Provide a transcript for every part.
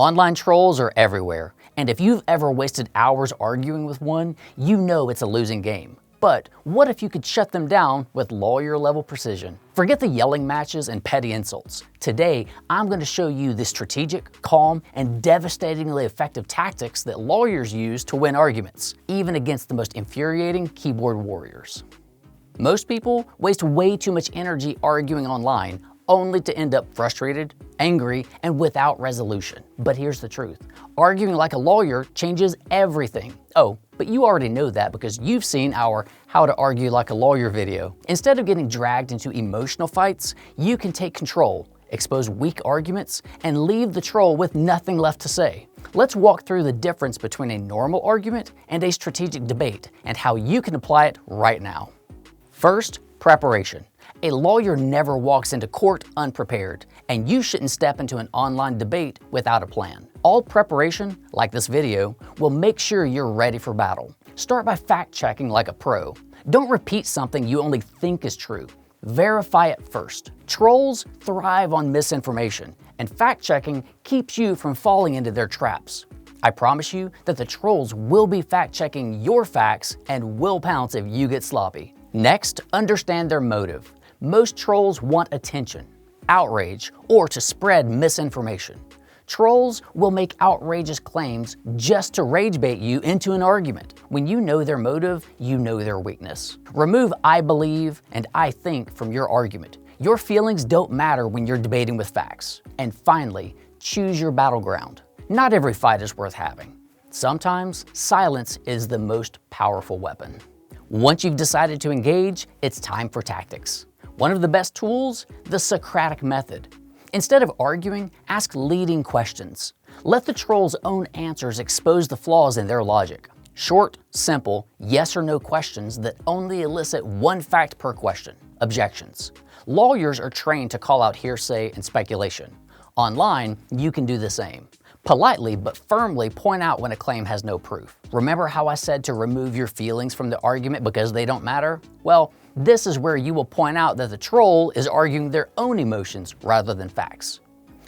Online trolls are everywhere, and if you've ever wasted hours arguing with one, you know it's a losing game. But what if you could shut them down with lawyer-level precision? Forget the yelling matches and petty insults. Today, I'm going to show you the strategic, calm, and devastatingly effective tactics that lawyers use to win arguments, even against the most infuriating keyboard warriors. Most people waste way too much energy arguing online, only to end up frustrated, angry, and without resolution. But here's the truth. Arguing like a lawyer changes everything. Oh, but you already know that because you've seen our How to Argue Like a Lawyer video. Instead of getting dragged into emotional fights, you can take control, expose weak arguments, and leave the troll with nothing left to say. Let's walk through the difference between a normal argument and a strategic debate and how you can apply it right now. First, preparation. A lawyer never walks into court unprepared, and you shouldn't step into an online debate without a plan. All preparation, like this video, will make sure you're ready for battle. Start by fact-checking like a pro. Don't repeat something you only think is true. Verify it first. Trolls thrive on misinformation, and fact-checking keeps you from falling into their traps. I promise you that the trolls will be fact-checking your facts and will pounce if you get sloppy. Next, understand their motive. Most trolls want attention, outrage, or to spread misinformation. Trolls will make outrageous claims just to rage bait you into an argument. When you know their motive, you know their weakness. Remove "I believe" and "I think" from your argument. Your feelings don't matter when you're debating with facts. And finally, choose your battleground. Not every fight is worth having. Sometimes silence is the most powerful weapon. Once you've decided to engage, it's time for tactics. One of the best tools, the Socratic method. Instead of arguing, ask leading questions. Let the troll's own answers expose the flaws in their logic. Short, simple, yes or no questions that only elicit one fact per question. Objections. Lawyers are trained to call out hearsay and speculation. Online, you can do the same. Politely but firmly point out when a claim has no proof. Remember how I said to remove your feelings from the argument because they don't matter? Well, this is where you will point out that the troll is arguing their own emotions rather than facts.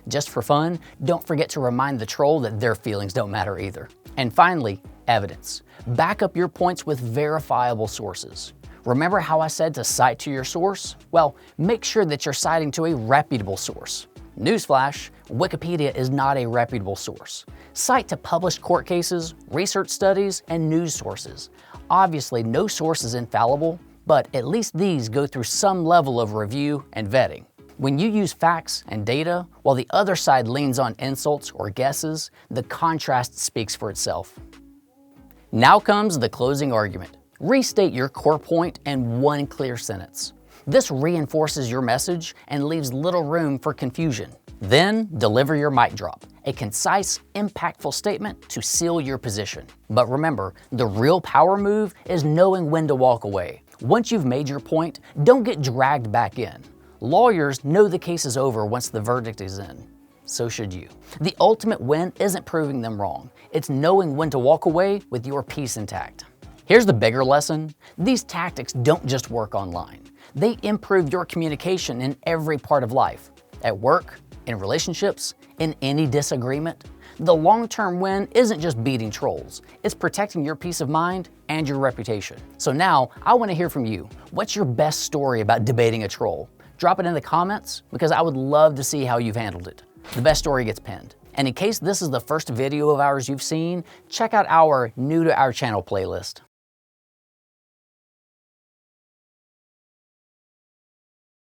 Just for fun, don't forget to remind the troll that their feelings don't matter either. And finally, evidence. Back up your points with verifiable sources. Remember how I said to cite to your source? Well, make sure that you're citing to a reputable source. Newsflash, Wikipedia is not a reputable source. Cite to published court cases, research studies, and news sources. Obviously, no source is infallible, but at least these go through some level of review and vetting. When you use facts and data, while the other side leans on insults or guesses, the contrast speaks for itself. Now comes the closing argument. Restate your core point in one clear sentence. This reinforces your message and leaves little room for confusion. Then deliver your mic drop, a concise, impactful statement to seal your position. But remember, the real power move is knowing when to walk away. Once you've made your point, don't get dragged back in. Lawyers know the case is over once the verdict is in. So should you. The ultimate win isn't proving them wrong. It's knowing when to walk away with your peace intact. Here's the bigger lesson. These tactics don't just work online. They improve your communication in every part of life. At work, in relationships, in any disagreement. The long-term win isn't just beating trolls. It's protecting your peace of mind and your reputation. So now, I want to hear from you. What's your best story about debating a troll? Drop it in the comments because I would love to see how you've handled it. The best story gets pinned. And in case this is the first video of ours you've seen, check out our new to our channel playlist.